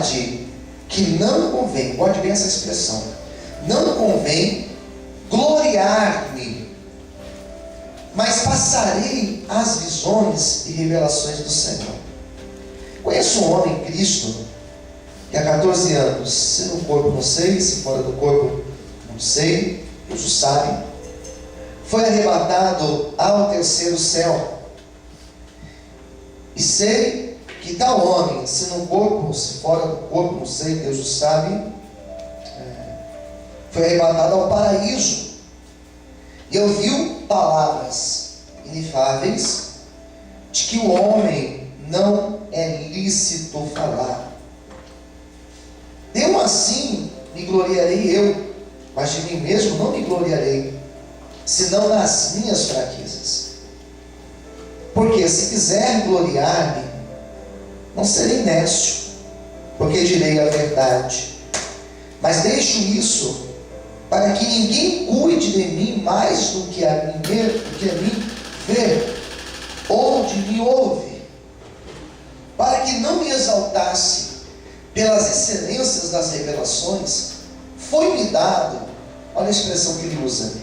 verdade que não convém, guarde bem essa expressão, não convém gloriar-me, mas passarei as visões e revelações do Senhor. Conheço um homem em Cristo que há 14 anos, se no corpo não sei, se fora do corpo não sei, Deus o sabe, foi arrebatado ao terceiro céu. E sei que tal homem, se no corpo, se fora do corpo, não sei, Deus o sabe, foi arrebatado ao paraíso. E ouviu palavras inefáveis de que o homem não é lícito falar. Eu assim me gloriarei eu, mas de mim mesmo não me gloriarei, senão nas minhas fraquezas. Porque se quiser gloriar-me, não serei nécio, porque direi a verdade. Mas deixo isso para que ninguém cuide de mim mais do que a mim vê ou de mim ouve, para que não me exaltasse pelas excelências das revelações. Foi-me dado, olha a expressão que ele usa,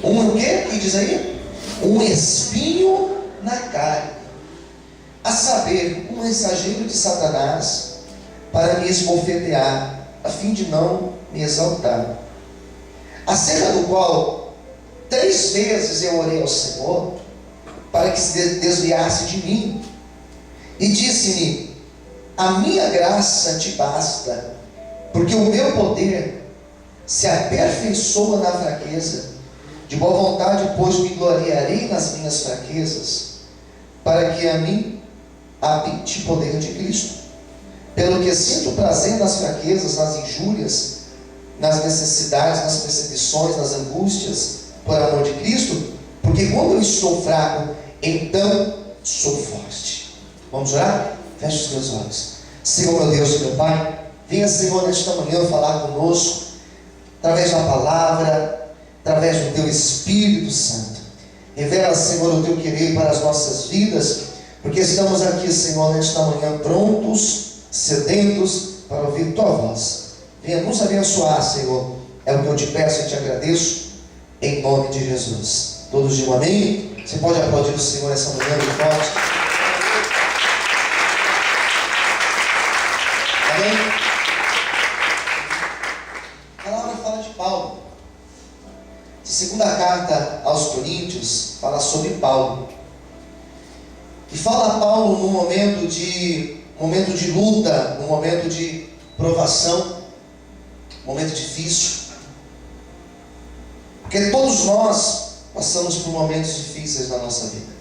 o quê? Que diz aí? Um espinho na carne, a saber, um mensageiro de Satanás, para me esbofetear, a fim de não me exaltar. Acerca do qual 3 vezes eu orei ao Senhor, para que se desviasse de mim, e disse-me: a minha graça te basta, porque o meu poder se aperfeiçoa na fraqueza. De boa vontade, pois, me gloriarei nas minhas fraquezas, para que a mim habite o poder de Cristo. Pelo que sinto prazer nas fraquezas, nas injúrias, nas necessidades, nas perseguições, nas angústias, por amor de Cristo, porque quando eu estou fraco, então sou forte. Vamos orar? Feche os teus olhos. Senhor, meu Deus e meu Pai, venha, Senhor, nesta manhã falar conosco, através da palavra, através do Teu Espírito Santo. Revela, Senhor, o Teu querer para as nossas vidas, porque estamos aqui, Senhor, nesta manhã prontos, sedentos para ouvir Tua voz. Venha nos abençoar, Senhor, é o que eu te peço e te agradeço, em nome de Jesus. Todos digam amém? Você pode aplaudir o Senhor essa manhã bem forte. Amém? A palavra fala de Paulo. A segunda carta aos Coríntios fala sobre Paulo. E fala Paulo num momento de luta, num momento de provação, momento difícil. Porque todos nós passamos por momentos difíceis na nossa vida.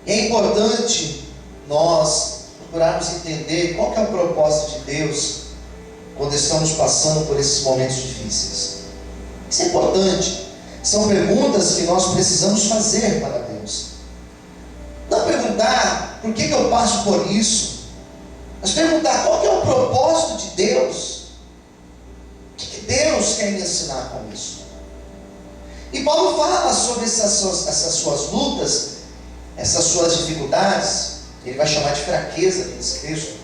E é importante nós procurarmos entender qual que é o propósito de Deus quando estamos passando por esses momentos difíceis. Isso é importante. São perguntas que nós precisamos fazer para Deus. Não perguntar por que eu passo por isso, mas perguntar qual que é o propósito de Deus. O que Deus quer me ensinar com isso? E Paulo fala sobre essas suas lutas, essas suas dificuldades. Ele vai chamar de fraqueza nesse texto.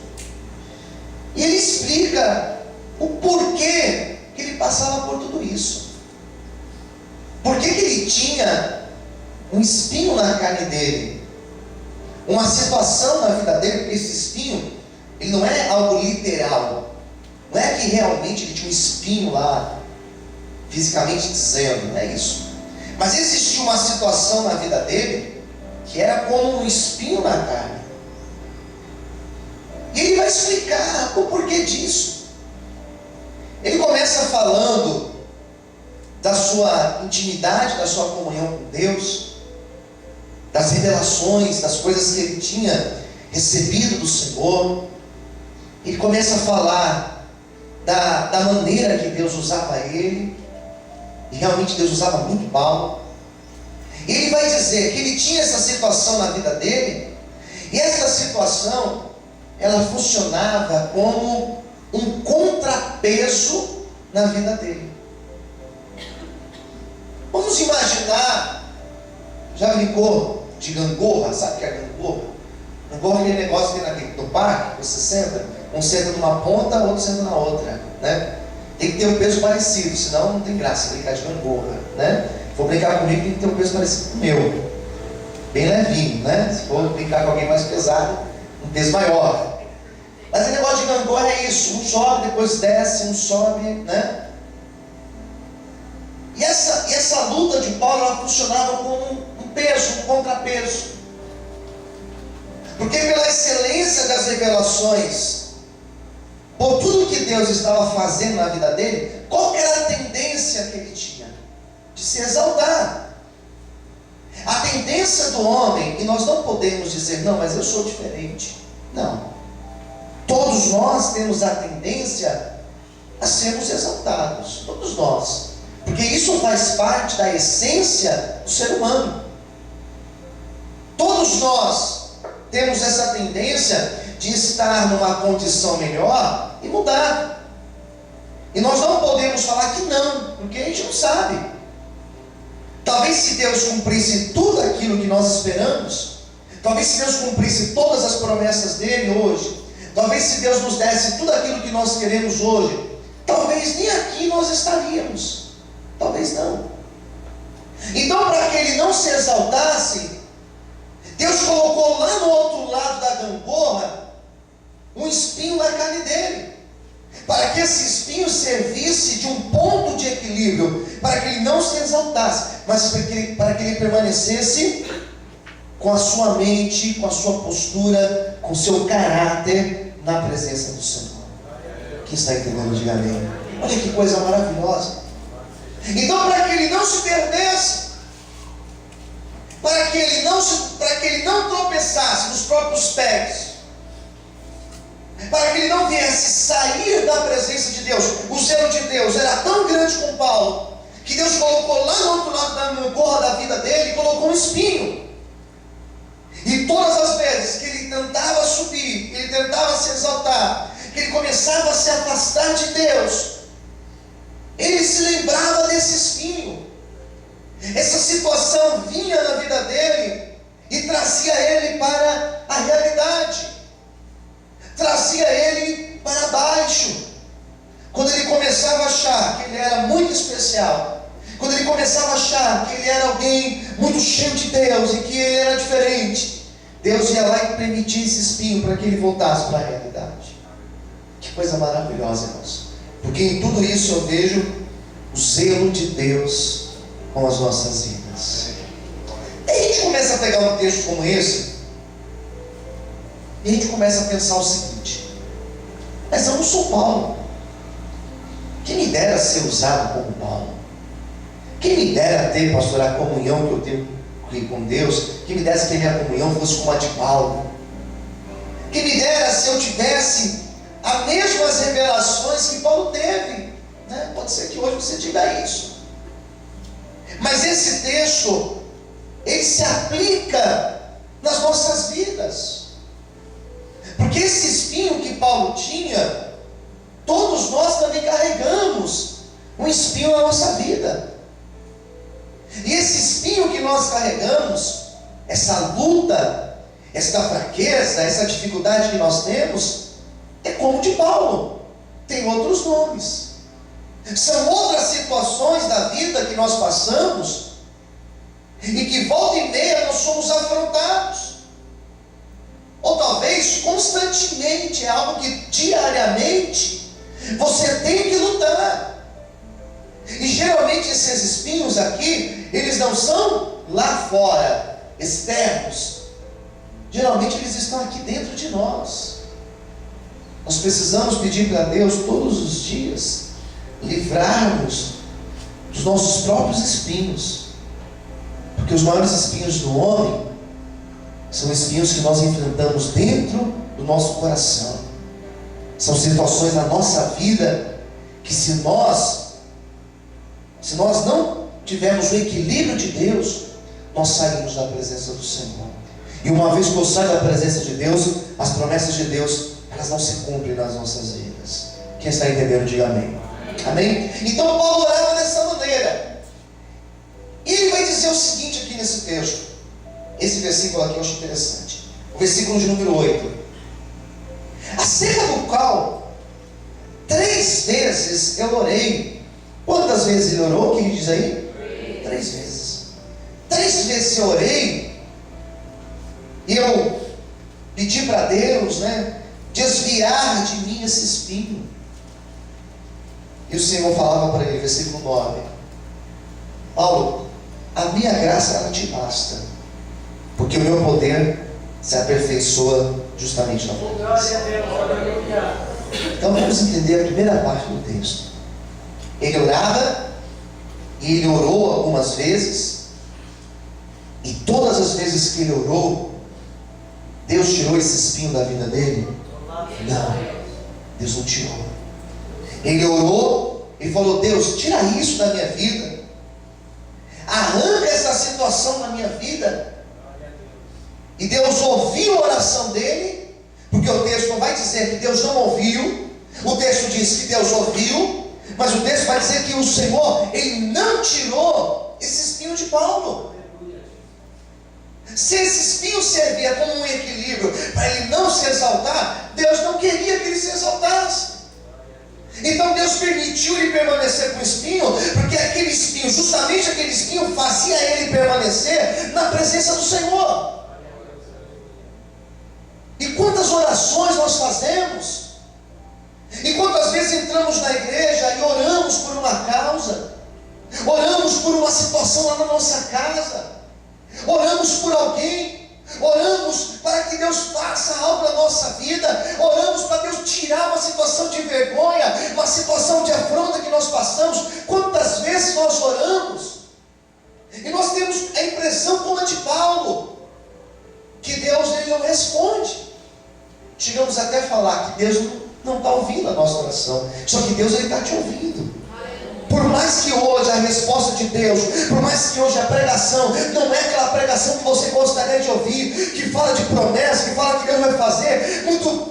E ele explica o porquê que ele passava por tudo isso. Por que ele tinha um espinho na carne dele, uma situação na vida dele, porque esse espinho, ele não é algo literal, não é que realmente ele tinha um espinho lá, fisicamente dizendo, não é isso, mas existia uma situação na vida dele, que era como um espinho na carne, e ele vai explicar o porquê disso. Ele começa falando da sua intimidade, da sua comunhão com Deus, das revelações, das coisas que ele tinha recebido do Senhor. Ele começa a falar da maneira que Deus usava ele, e realmente Deus usava muito Paulo. E ele vai dizer que ele tinha essa situação na vida dele, e essa situação, ela funcionava como um contrapeso na vida dele. Vamos imaginar, já brincou de gangorra, sabe o que é gangorra? Igual aquele negócio que tem no parque, você senta, um senta numa ponta, outro senta na outra, né? Tem que ter um peso parecido, senão não tem graça brincar de gangorra, né? Se for brincar comigo, tem que ter um peso parecido com o meu, bem levinho, né? Se for brincar com alguém mais pesado, um peso maior. Mas o negócio de gangorra é isso, um sobe, depois desce, um sobe, né? E essa luta de Paulo, ela funcionava como um peso, um contrapeso. Porque pela excelência das revelações, por tudo que Deus estava fazendo na vida dele, qual era a tendência que ele tinha? De se exaltar. A tendência do homem, e nós não podemos dizer, não, mas eu sou diferente. Não. Todos nós temos a tendência a sermos exaltados. Todos nós. Porque isso faz parte da essência do ser humano. Todos nós temos essa tendência de estar numa condição melhor e mudar. E nós não podemos falar que não, porque a gente não sabe. Talvez se Deus cumprisse tudo aquilo que nós esperamos, talvez se Deus cumprisse todas as promessas dele hoje, talvez se Deus nos desse tudo aquilo que nós queremos hoje, talvez nem aqui nós estaríamos. Talvez não. Então, para que ele não se exaltasse, Deus colocou lá no outro lado da gangorra um espinho na carne dele, para que esse espinho servisse de um ponto de equilíbrio, para que ele não se exaltasse, mas para que ele permanecesse com a sua mente, com a sua postura, com o seu caráter na presença do Senhor. Quem está entendendo, diga amém. Olha que coisa maravilhosa. Então, para que ele não se perdesse, para que ele não tropeçasse nos próprios pés, para que ele não viesse sair da presença de Deus, o zelo de Deus era tão grande com Paulo, que Deus colocou lá no outro lado da gangorra da vida dele, colocou um espinho. E todas as vezes que ele tentava subir, ele tentava se exaltar, que ele começava a se afastar de Deus, ele se lembrava desse espinho. Essa situação vinha na vida dele e trazia ele para a realidade, trazia ele para baixo. Quando ele começava a achar que ele era muito especial, quando ele começava a achar que ele era alguém muito cheio de Deus e que ele era diferente, Deus ia lá e permitia esse espinho para que ele voltasse para a realidade. Que coisa maravilhosa, irmãos. Porque em tudo isso eu vejo o zelo de Deus com as nossas vidas. E a gente começa a pegar um texto como esse, e a gente começa a pensar o seguinte: mas eu não sou Paulo. Quem me dera ser usado como Paulo? Quem me dera ter, pastor, a comunhão que eu tenho com Deus? Quem me dera que a minha comunhão fosse como a de Paulo? Quem me dera se eu tivesse as mesmas revelações que Paulo teve, né? Pode ser que hoje você diga isso, mas esse texto, ele se aplica nas nossas vidas, porque esse espinho que Paulo tinha, todos nós também carregamos um espinho na nossa vida. E esse espinho que nós carregamos, essa luta, essa fraqueza, essa dificuldade que nós temos, é como o de Paulo, tem outros nomes. São outras situações da vida que nós passamos, e que volta e meia nós somos afrontados, ou talvez constantemente, é algo que diariamente você tem que lutar. E geralmente esses espinhos aqui, eles não são lá fora, externos. Geralmente eles estão aqui dentro de nós. Nós precisamos pedir para Deus todos os dias livrarmos dos nossos próprios espinhos, porque os maiores espinhos do homem são espinhos que nós enfrentamos dentro do nosso coração. São situações na nossa vida que se nós não tivermos o equilíbrio de Deus, nós saímos da presença do Senhor. E uma vez que eu saio da presença de Deus, as promessas de Deus, elas não se cumprem nas nossas vidas. Quem está entendendo, diga amém. Amém? Então Paulo orava dessa maneira. E ele vai dizer o seguinte aqui nesse texto. Esse versículo aqui eu acho interessante. versículo de número 8. Acerca do qual 3 vezes eu orei. Quantas vezes ele orou? O que ele diz aí? 3 vezes. 3 vezes eu orei. E eu pedi para Deus, desviar de mim esse espinho. E o Senhor falava para ele, versículo 9: Paulo, a minha graça ela te basta, porque o meu poder se aperfeiçoa justamente na fraqueza. Então vamos entender a primeira parte do texto. Ele orava, e ele orou algumas vezes, e todas as vezes que ele orou, Deus tirou esse espinho da vida dele? Não, Deus não tirou. Ele orou, ele falou: Deus, tira isso da minha vida, arranca essa situação da minha vida. E Deus ouviu a oração dele, porque o texto não vai dizer que Deus não ouviu, o texto diz que Deus ouviu, mas o texto vai dizer que o Senhor, ele não tirou esse espinho de Paulo. Se esse espinho servia como um equilíbrio para ele não se exaltar, Deus não queria que ele se exaltasse. Então Deus permitiu ele permanecer com o espinho, porque aquele espinho, justamente aquele espinho, fazia ele permanecer na presença do Senhor. E quantas orações nós fazemos, e quantas vezes entramos na igreja e oramos por uma causa, oramos por uma situação lá na nossa casa, oramos por alguém, oramos para que Deus faça algo na nossa vida, oramos para Deus tirar uma situação de vergonha, uma situação de afronta que nós passamos. Quantas vezes nós oramos e nós temos a impressão, como a de Paulo, que Deus ele não responde. Chegamos até a falar que Deus não está ouvindo a nossa oração, só que Deus está te ouvindo. Por mais que hoje a resposta de Deus, por mais que hoje a pregação não é aquela pregação que você gostaria de ouvir, que fala de promessa, que fala que Deus vai fazer,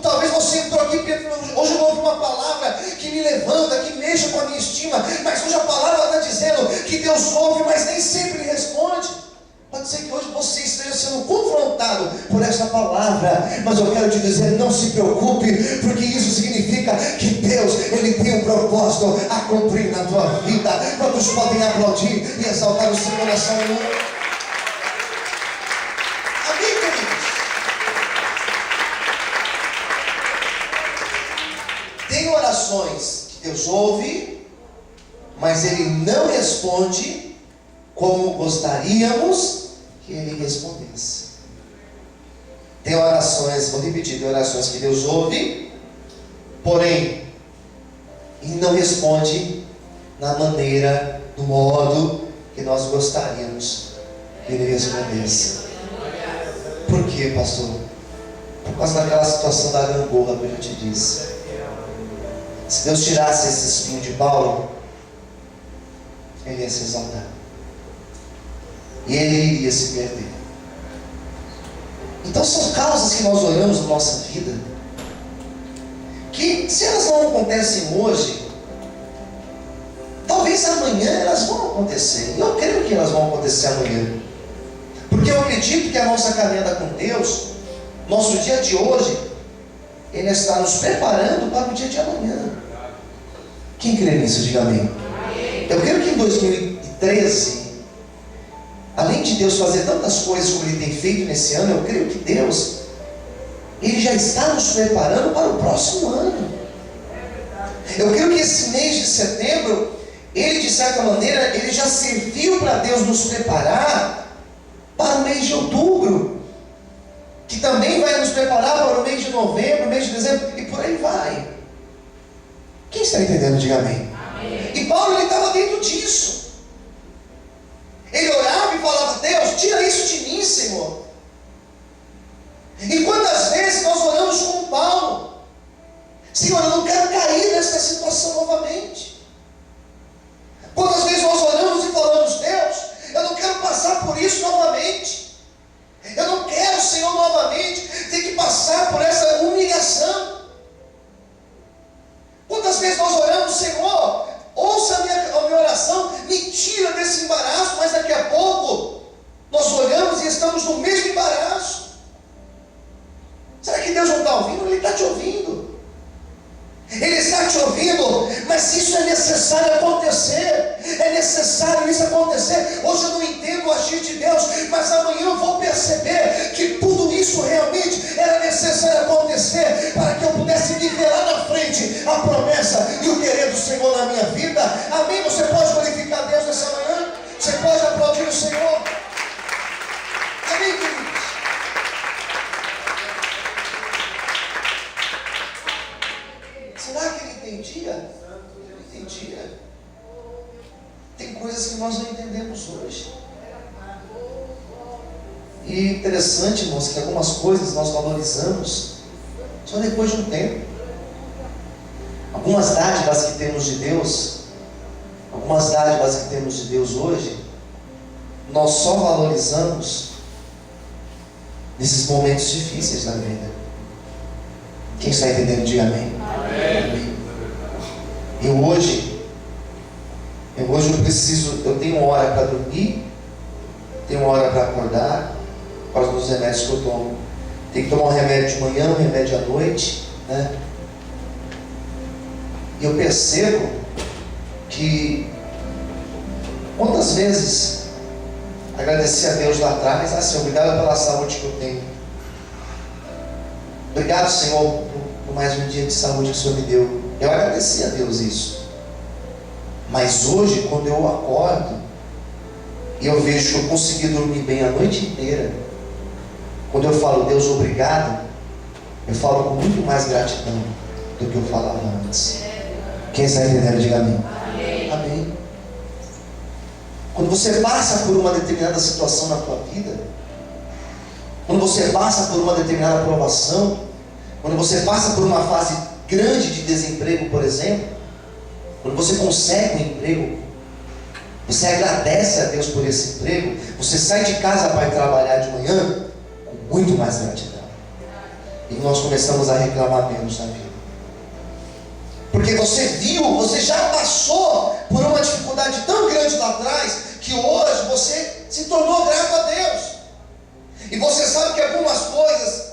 talvez você entrou aqui porque hoje eu ouvi uma palavra que me levanta, que mexe com a minha estima, mas hoje a palavra está dizendo que Deus ouve, mas nem sempre Ele responde. Pode ser que hoje você esteja sendo confrontado por essa palavra, mas eu quero te dizer, não se preocupe, porque isso significa que Deus, Ele tem um propósito a cumprir na tua vida. Quantos podem aplaudir e exaltar o Senhor nessa manhã? Amém, queridos? Tem orações que Deus ouve, mas Ele não responde como gostaríamos que Ele respondesse. Tem orações, vou repetir, tem orações que Deus ouve, porém Ele não responde na maneira, no modo que nós gostaríamos que Ele respondesse. Por quê, pastor? Por causa daquela situação da gangorra que eu já te disse. Se Deus tirasse esse espinho de Paulo, Ele ia se exaltar, e ele iria se perder. Então são causas que nós oramos na nossa vida, que se elas não acontecem hoje, talvez amanhã elas vão acontecer. E eu creio que elas vão acontecer amanhã, porque eu acredito que a nossa caminhada com Deus, nosso dia de hoje, Ele está nos preparando para o dia de amanhã. Quem crê nisso, diga amém. Eu creio que em 2013, além de Deus fazer tantas coisas como Ele tem feito nesse ano, eu creio que Deus, Ele já está nos preparando para o próximo ano. Eu creio que esse mês de setembro, Ele de certa maneira, Ele já serviu para Deus nos preparar para o mês de outubro, que também vai nos preparar para o mês de novembro, mês de dezembro, e por aí vai. Quem está entendendo, diga amém. Amém. E Paulo, ele estava dentro disso. Ele orava e falava: Deus, tira isso de mim, Senhor. E quantas vezes nós oramos como Paulo: Senhor, eu não quero cair nessa situação novamente. Quantas vezes nós oramos e falamos: Deus, eu não quero passar por isso novamente. Eu não quero, Senhor, novamente ter que passar por essa humilhação. Quantas vezes nós oramos: Senhor, ouça a minha oração, me tira desse embaraço, mas daqui a pouco nós olhamos e estamos no mesmo embaraço. está ouvindo? Ele está te ouvindo. Ele está te ouvindo, mas isso é necessário acontecer. É necessário isso acontecer. Hoje eu não entendo o agir de Deus, mas amanhã eu vou perceber que tudo isso realmente era necessário acontecer para que eu pudesse viver lá na frente a promessa e o querer do Senhor na minha vida. Amém? Você pode glorificar Deus nessa manhã? Você pode aplaudir o Senhor? Amém, queridos? Será que ele entendia? Ele entendia. Tem coisas que nós não entendemos hoje. E interessante, irmãos, que algumas coisas nós valorizamos só depois de um tempo. Algumas dádivas que temos de Deus, algumas dádivas que temos de Deus hoje, nós só valorizamos nesses momentos difíceis da vida. Quem está entendendo, diga amém. Amém. Eu hoje eu tenho hora para dormir, tenho hora para acordar, por causa dos remédios que eu tomo. Tenho que tomar um remédio de manhã, um remédio à noite, né? E eu percebo que quantas vezes agradeci a Deus lá atrás, Senhor, obrigado pela saúde que eu tenho. Obrigado, Senhor, por mais um dia de saúde que o Senhor me deu. Eu agradeci a Deus isso. Mas hoje, quando eu acordo e eu vejo que eu consegui dormir bem a noite inteira, quando eu falo Deus obrigado, eu falo com muito mais gratidão do que eu falava antes. Quem está entendendo, diga amém. Amém. Amém. Quando você passa por uma determinada situação na tua vida, quando você passa por uma determinada provação, quando você passa por uma fase grande de desemprego, por exemplo, quando você consegue um emprego, você agradece a Deus por esse emprego, você sai de casa para ir trabalhar de manhã com muito mais gratidão. E nós começamos a reclamar menos na vida. Porque você viu, você já passou por uma dificuldade tão grande lá atrás, que hoje você se tornou grato a Deus. E você sabe que algumas coisas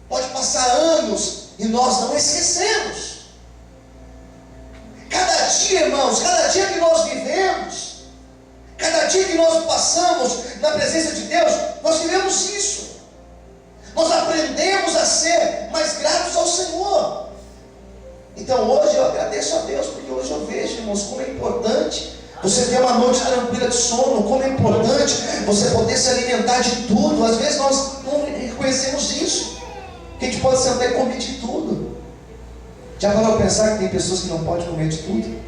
pode passar anos e nós não esquecemos. Cada dia, irmãos, cada dia que nós vivemos, cada dia que nós passamos na presença de Deus, nós vivemos isso. Nós aprendemos a ser mais gratos ao Senhor. Então hoje eu agradeço a Deus, porque hoje eu vejo, irmãos, como é importante você ter uma noite tranquila de sono, como é importante você poder se alimentar de tudo. Às vezes nós não reconhecemos isso, que a gente pode sentar e comer de tudo. Já parou a pensar que tem pessoas que não podem comer de tudo?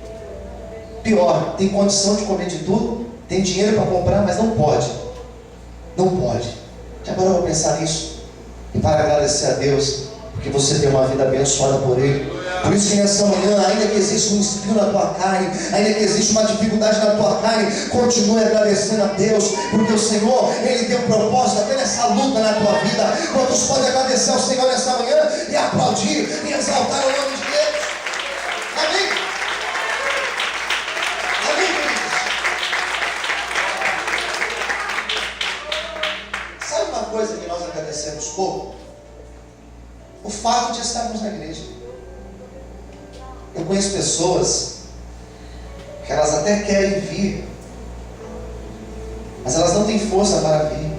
Pior, tem condição de comer de tudo, tem dinheiro para comprar, mas não pode. Não pode. Já parou a pensar nisso? E para agradecer a Deus, porque você tem uma vida abençoada por Ele. Por isso que nessa manhã, ainda que exista um espinho na tua carne, ainda que exista uma dificuldade na tua carne, continue agradecendo a Deus, porque o Senhor, Ele tem um propósito até nessa luta na tua vida. Quantos podem agradecer ao Senhor nessa manhã e aplaudir e exaltar o nome de Deus? Amém? Amém, queridos? Sabe uma coisa que nós agradecemos pouco? O fato de estarmos na igreja. Eu conheço pessoas que elas até querem vir, mas elas não têm força para vir.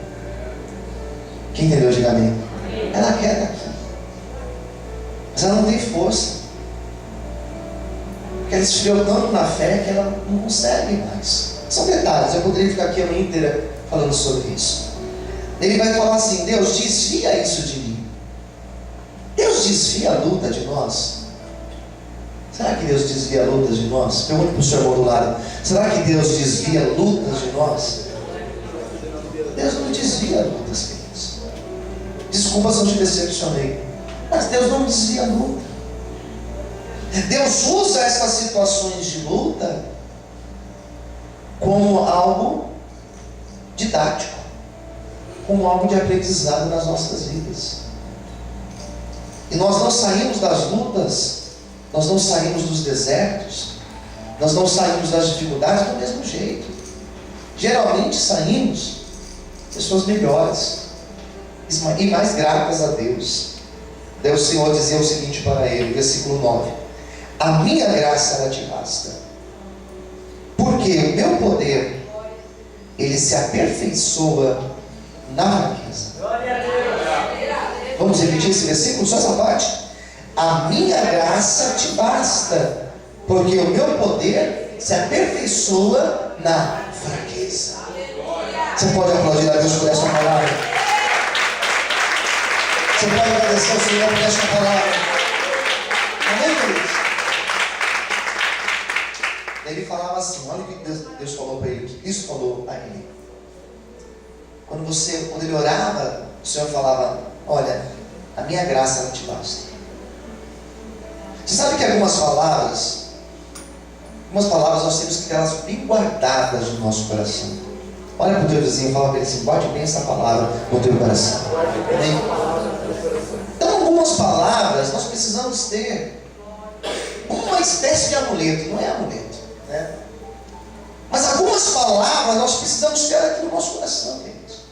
Quem entendeu, diga amém. Ela quer estar aqui, mas ela não tem força, porque ela esfriou tanto na fé que ela não consegue mais. São detalhes, eu poderia ficar aqui a manhã inteira falando sobre isso. Ele vai falar assim: Deus, desvia isso de mim. Deus desvia a luta de nós. Será que Deus desvia lutas de nós? Pergunta para o seu irmão do lado. Será que Deus desvia lutas de nós? Deus não desvia lutas, queridos. Desculpa se eu te decepcionei, mas Deus não desvia luta. Deus usa essas situações de luta como algo didático, como algo de aprendizado nas nossas vidas. E nós não saímos das lutas, nós não saímos dos desertos, nós não saímos das dificuldades do mesmo jeito. Geralmente saímos pessoas melhores e mais gratas a Deus. Daí o Senhor dizia o seguinte para ele, versículo 9: a minha graça ela te basta, porque o meu poder, ele se aperfeiçoa na fraqueza. Vamos repetir esse versículo, só essa parte? A minha graça te basta, porque o meu poder se aperfeiçoa na fraqueza. Você pode aplaudir a Deus por essa palavra? Você pode agradecer ao Senhor por essa palavra? Amém, queridos? Ele falava assim, olha o que Deus falou para ele, o que Cristo falou a ele. Quando ele orava, o Senhor falava: olha, a minha graça não te basta. Você sabe que algumas palavras nós temos que ter elas bem guardadas no nosso coração. Olha para o teu vizinho e fala para ele assim: guarde bem essa palavra no teu coração. Então, algumas palavras nós precisamos ter uma espécie de amuleto, não é amuleto, né? Mas algumas palavras nós precisamos ter aqui no nosso coração, queridos.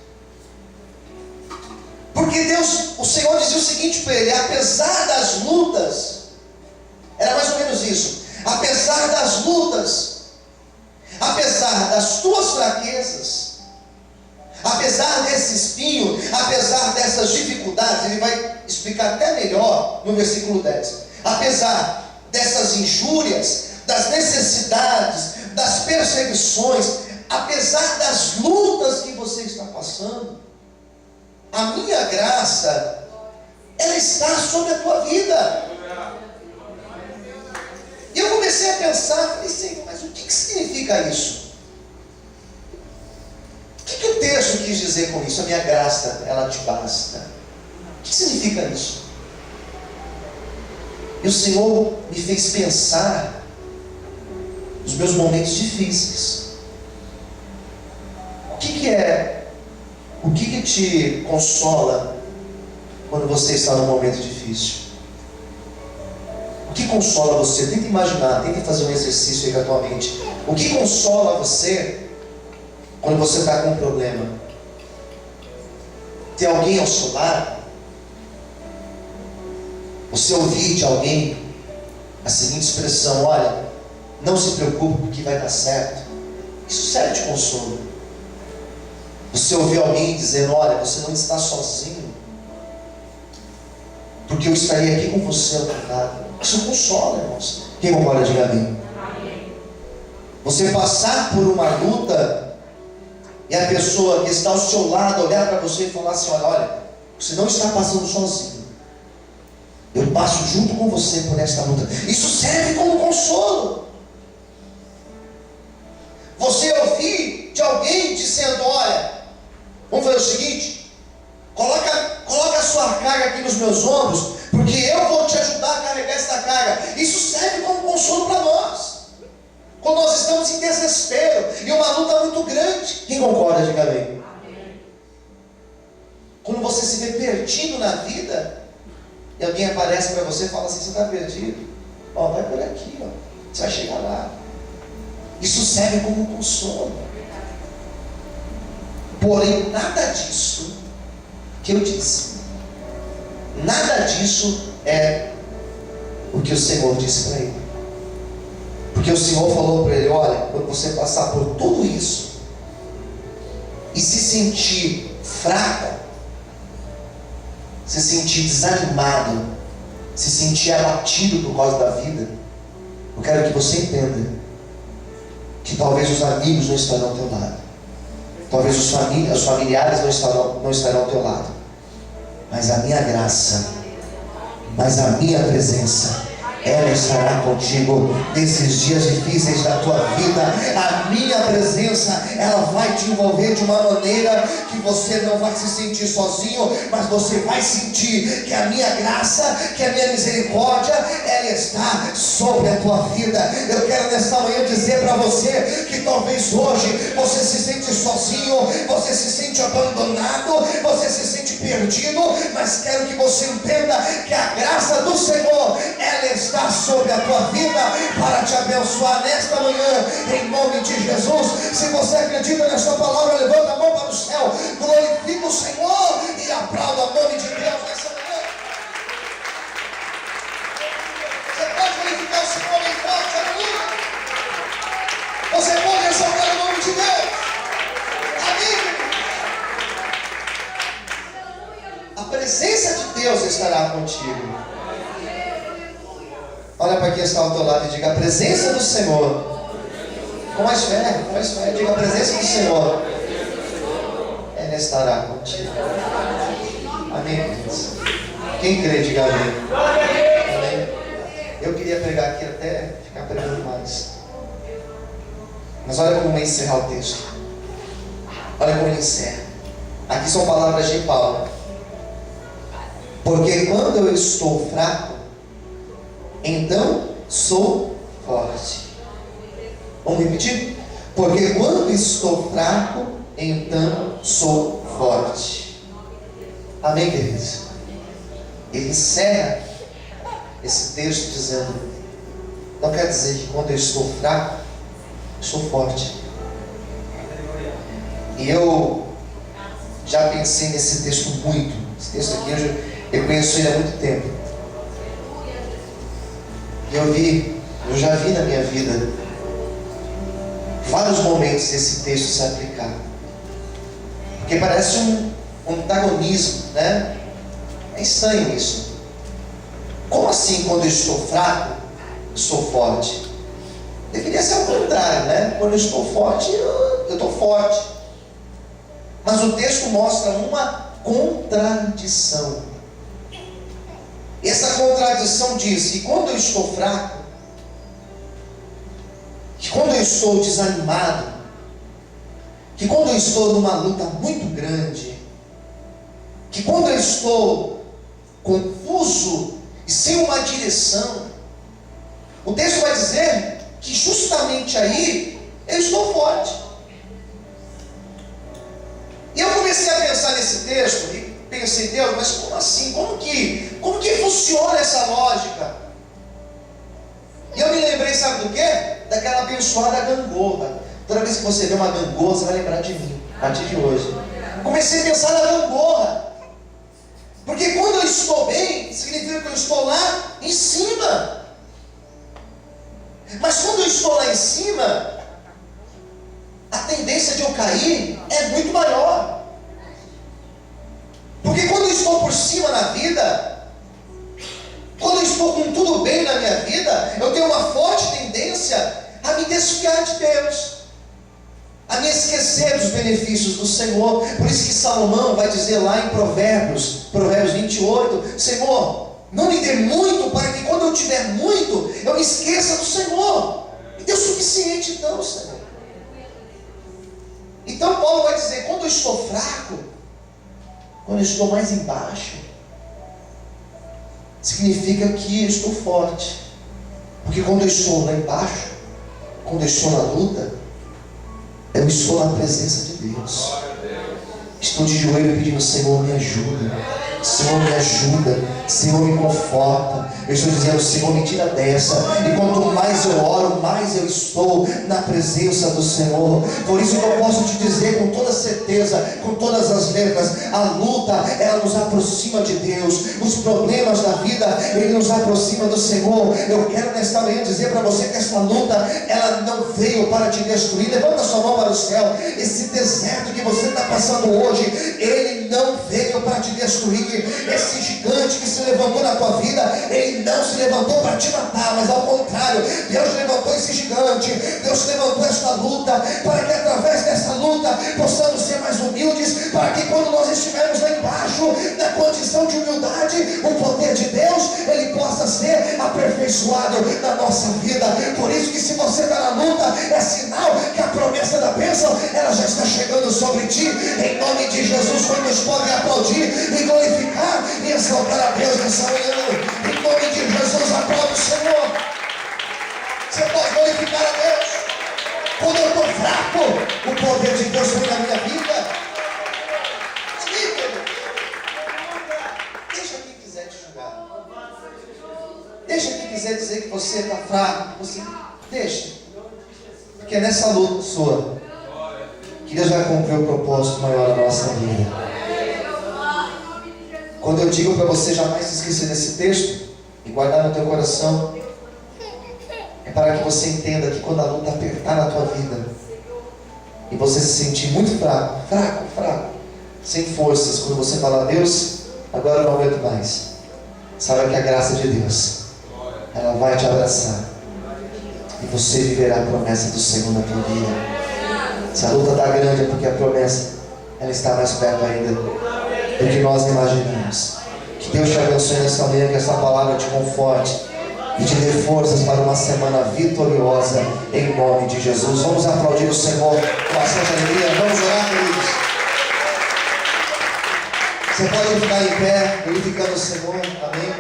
Porque Deus, o Senhor dizia o seguinte para ele: apesar das lutas, era mais ou menos isso, apesar das lutas, apesar das tuas fraquezas, apesar desse espinho, apesar dessas dificuldades, ele vai explicar até melhor no versículo 10, apesar dessas injúrias, das necessidades, das perseguições, apesar das lutas que você está passando, a minha graça, ela está sobre a tua vida. E eu comecei a pensar, falei: Senhor, mas o que significa isso? O que o texto quis dizer com isso? A minha graça, ela te basta. O que significa isso? E o Senhor me fez pensar nos meus momentos difíceis. O que te consola quando você está num momento difícil? O que consola você? Tenta imaginar, tenta fazer um exercício aí com a tua mente. O que consola você quando você está com um problema? Ter alguém ao seu lado? Você ouvir de alguém a seguinte expressão: olha, não se preocupe porque vai dar certo. Isso serve de consolo. Você ouvir alguém dizendo: olha, você não está sozinho, porque eu estarei aqui com você ao teu lado. Isso consola, irmãos. Quem concorda, diga amém. Você passar por uma luta e a pessoa que está ao seu lado olhar para você e falar assim: olha, você não está passando sozinho, eu passo junto com você por esta luta. Isso serve como consolo. Você ouvir de alguém dizendo: olha, vamos fazer o seguinte, coloca a sua carga aqui nos meus ombros, porque eu vou te ajudar a carregar essa carga. Isso serve como consolo para nós, quando nós estamos em desespero e uma luta muito grande. Quem concorda, diga amém. Quando você se vê perdido na vida e alguém aparece para você e fala assim: você está perdido? Ó, vai por aqui, ó, você vai chegar lá. Isso serve como consolo. Porém, nada disso que eu disse, nada disso é o que o Senhor disse para ele. Porque o Senhor falou para ele: olha, quando você passar por tudo isso e se sentir fraco, se sentir desanimado, se sentir abatido por causa da vida, eu quero que você entenda que talvez os amigos não estarão ao teu lado, talvez os familiares não estarão ao teu lado, mas a minha graça, mas a minha presença, ela estará contigo nesses dias difíceis da tua vida. A minha presença, ela vai te envolver de uma maneira que você não vai se sentir sozinho, mas você vai sentir que a minha graça, que a minha misericórdia, ela está sobre a tua vida. Eu quero nesta manhã dizer para você que talvez hoje você se sente sozinho, você se sente abandonado, você se sente perdido, mas quero que você entenda que a graça do Senhor, ela está sobre a tua vida para te abençoar nesta manhã, em nome de Jesus. Se você acredita nesta palavra, levanta a mão para o céu, glorifica o Senhor e aplauda o nome de Deus nessa manhã. Deus estará contigo. Olha para quem está ao teu lado e diga: a presença do Senhor. Com mais fé, diga: a presença do Senhor, Ele estará contigo. Amém, queridos? Quem crê, diga amém. Amém. Eu queria pregar aqui até ficar pregando mais, mas olha como vai encerrar o texto. Olha como ele encerra. Aqui são palavras de Paulo. Porque quando eu estou fraco, então sou forte. Vamos repetir? Porque quando estou fraco, então sou forte. Amém, queridos? Ele encerra esse texto dizendo: não quer dizer que quando eu estou fraco, sou forte. E eu já pensei nesse texto muito. Esse texto aqui eu conheço ele há muito tempo. E eu já vi na minha vida vários momentos desse texto se aplicar. Porque parece um antagonismo, né? É estranho isso. Como assim quando eu estou fraco, eu sou forte? Deveria ser o contrário, né? Quando eu estou forte, eu estou forte. Mas o texto mostra uma contradição. Essa contradição diz que quando eu estou fraco, que quando eu estou desanimado, que quando eu estou numa luta muito grande, que quando eu estou confuso e sem uma direção, o texto vai dizer que justamente aí eu estou forte. E eu comecei a pensar nesse texto e pensei: Deus, mas como assim? Como que funciona essa lógica? E eu me lembrei, sabe do quê? Daquela abençoada gangorra. Toda vez que você vê uma gangorra, você vai lembrar de mim, a partir de hoje. Comecei a pensar na gangorra. Porque quando eu estou bem, significa que eu estou lá em cima. Mas quando eu estou lá em cima, a tendência de eu cair é muito maior. Porque quando eu estou por cima na vida, quando eu estou com tudo bem na minha vida, eu tenho uma forte tendência a me desfiar de Deus, a me esquecer dos benefícios do Senhor. Por isso que Salomão vai dizer lá em Provérbios 28, Senhor, não me dê muito, para que quando eu tiver muito, eu me esqueça do Senhor. Me dê o suficiente então, Senhor. Então Paulo vai dizer: quando eu estou fraco, quando eu estou mais embaixo, significa que eu estou forte. Porque quando eu estou lá embaixo, quando eu estou na luta, eu estou na presença de Deus. Estou de joelho pedindo: Senhor, me ajuda. Senhor, me ajuda. Senhor, me conforta. Eu estou dizendo: Senhor, me tira dessa. E quanto mais eu oro, mais eu estou na presença do Senhor. Por isso que eu posso te dizer com toda certeza, com todas as letras, a luta, ela nos aproxima de Deus. Os problemas da vida, ele nos aproxima do Senhor. Eu quero nesta manhã dizer para você que esta luta, ela não veio para te destruir. Levanta sua mão para o céu. Esse deserto que você está passando hoje, ele não veio para te destruir. Esse gigante que se levantou na tua vida, ele não se levantou para te matar, mas ao contrário, Deus levantou esse gigante, Deus levantou esta luta, para que através dessa luta possamos ser mais humildes, para que quando nós estivermos lá embaixo, na condição de humildade, o poder de Deus, ele possa ser aperfeiçoado na nossa vida. Por isso que se você está na luta, é sinal que a promessa da bênção, ela já está chegando sobre ti. Em nome de Jesus, quantos podem aplaudir e glorificar e exaltar a Deus nessa manhã? Em nome de Jesus, aplaude o Senhor. Você pode glorificar a Deus. Quando eu estou fraco, o poder de Deus vem na minha vida. Deixa quem quiser te julgar. Deixa quem quiser dizer que você está fraco. Deixa. Porque é nessa luta sua que Deus vai cumprir o propósito maior da nossa vida. Quando eu digo para você jamais se esquecer desse texto e guardar no teu coração, é para que você entenda que quando a luta apertar na tua vida e você se sentir muito fraco, sem forças, quando você falar: Deus, Agora não aguento mais. Sabe que a graça de Deus, ela vai te abraçar. E você viverá a promessa do Senhor na tua vida. Se a luta está grande é porque a promessa, ela está mais perto ainda do que nós imaginamos. Que Deus te abençoe nesta manhã, que essa palavra te conforte e te dê forças para uma semana vitoriosa, em nome de Jesus. Vamos aplaudir o Senhor com bastante alegria. Vamos orar, queridos. Você pode ficar em pé, glorificando o Senhor, amém?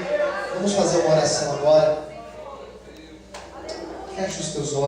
Vamos fazer uma oração agora. Feche os teus olhos.